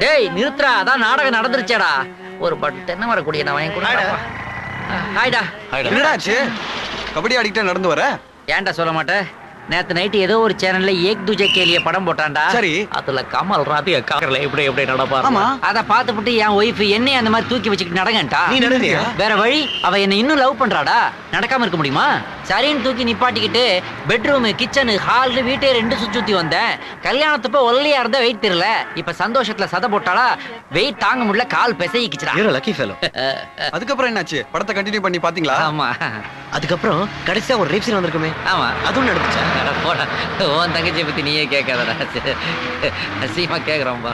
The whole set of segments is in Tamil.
டேய் நிறுத்துறா, அதான் நாடகம் நடந்துருச்சேடா. ஒரு பட்டு தென்னை வரக்கூடிய நான் வாங்கி கொடுடா. ஹாய்டா. என்னடா ஆச்சு? கபடி ஆடிக்கிட்டே நடந்து வர? ஏன்டா சொல்ல மாட்டேன்? நேத்து நைட்டு ஏதோ ஒரு சேனல்ல ஏக் துஜே கேலிய படம் போட்டான்டா. சரி. அதுல கமல் ராதிகா கார்ல எப்படி நடப்பாரு. ஆமா. அத பாத்துட்டு என் ஒய்ஃப் என்னைய அந்த மாதிரி தூக்கி வச்சுக்கிட்டு நடங்கன்டா. நீ நடந்தியா? வேற வழி, அவ என்ன இன்னும் லவ் பண்றாடா. நடக்காம இருக்க முடியுமா? சரின்னு தூக்கி நிப்பாட்டிக்கிட்டு பெட்ரூம், கிச்சனு, ஹால், வீட்டே 2 சுத்தி வந்தேன். கல்யாணத்தப்ப ஒல்லியா இருந்தா வெயிட் தெரியல. இப்ப சந்தோஷத்துல சத போட்டாளா, வெயிட் தாங்க முடியல, கால் பிசைக்கிச்சுடா. you're a lucky fellow. அதுக்கப்புறம் என்னாச்சு? படத்தை கண்டினியூ பண்ணி பாத்தீங்களா? ஆமா அதுக்கப்புறம் கடைசியா ஒரு ரேப் சீன் வந்திருக்குமே, ஆமா அதுவும் நடந்துச்சா? அட போடா, உன் தங்கச்சியை பத்தி நீயே கேட்காதடா. அசியமா கேக்குறோம்பா.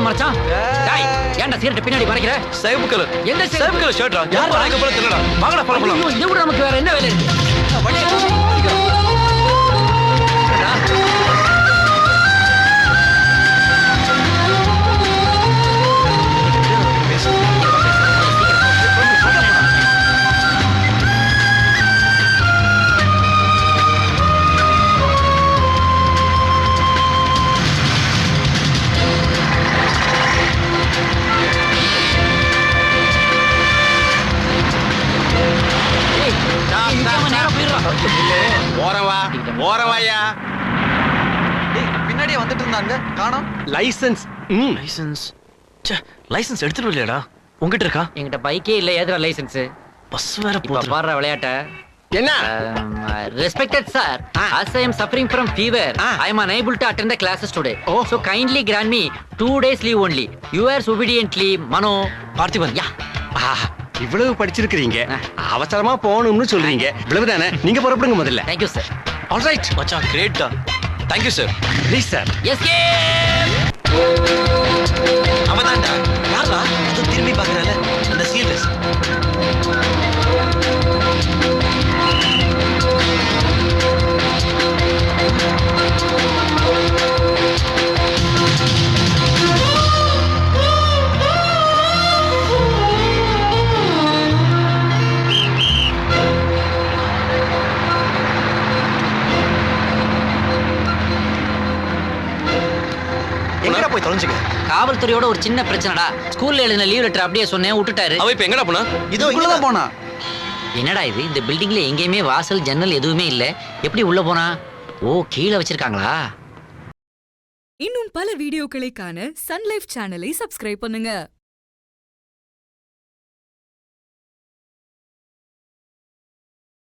மச்சான், டேய் ஏன்டா சிகரெட் பின்னாடி மறைக்கிற? Save colour. எந்த சேவ் கலர் ஷர்ட்டா? யார் வாங்க போல தெரியலடா. வாங்கடா போலாம் போலாம். ஐயோ, இது கூட நமக்கு வேற என்ன வேலை இருக்கு? பின்னாடியே வந்துட்டு இருந்தாங்க, காணோம். லைசென்ஸ். லைசென்ஸ். ச்சே, லைசென்ஸ் எடுத்துட்டு வரலையாடா? உன்கிட்ட இருக்கா? என்கிட்ட பைக்கே இல்ல, ஏதுடா லைசென்ஸ்? பஸ் வேற இப்ப போகுது. பாடுற விளையாட்ட. என்ன? Respected sir, as I am suffering from fever, I am unable to attend the classes today. So kindly grant me 2 days leave only. Yours obediently, Mano. Parthiban. யா. இவ்வளவு படிச்சிருக்கீங்க, அவசரமா போகணும்னு சொல்றீங்க, இவ்வளவுதானே? நீங்க புறப்படுங்க முதல்ல. Thank you sir. All right மச்சான், கிரேட்டா. Thank you sir. Please sir. Escape. அவதான்டா. யாரா? அது திரும்பி பார்க்கறல அந்த சீரியஸ். எங்கடா போய் தொலைஞ்சுக்க? காவல்துறையோட ஒரு சின்ன பிரச்சனைடா. ஸ்கூல்ல எழுதின லீவ் லெட்டர் அப்படியே சொன்னேன், விட்டுட்டாரு. அவ இப்ப எங்கடா போனா? இதோ இங்கதான் போனா. என்னடா இது, இந்த பில்டிங்ல எங்கேயுமே வாசல் ஜன்னல் எதுவுமே இல்ல, எப்படி உள்ள போனா? ஓ, கீழே வச்சிருக்காங்களா? இன்னும் பல வீடியோக்களை காண சன் லைஃப் சேனலை சப்ஸ்கிரைப் பண்ணுங்க.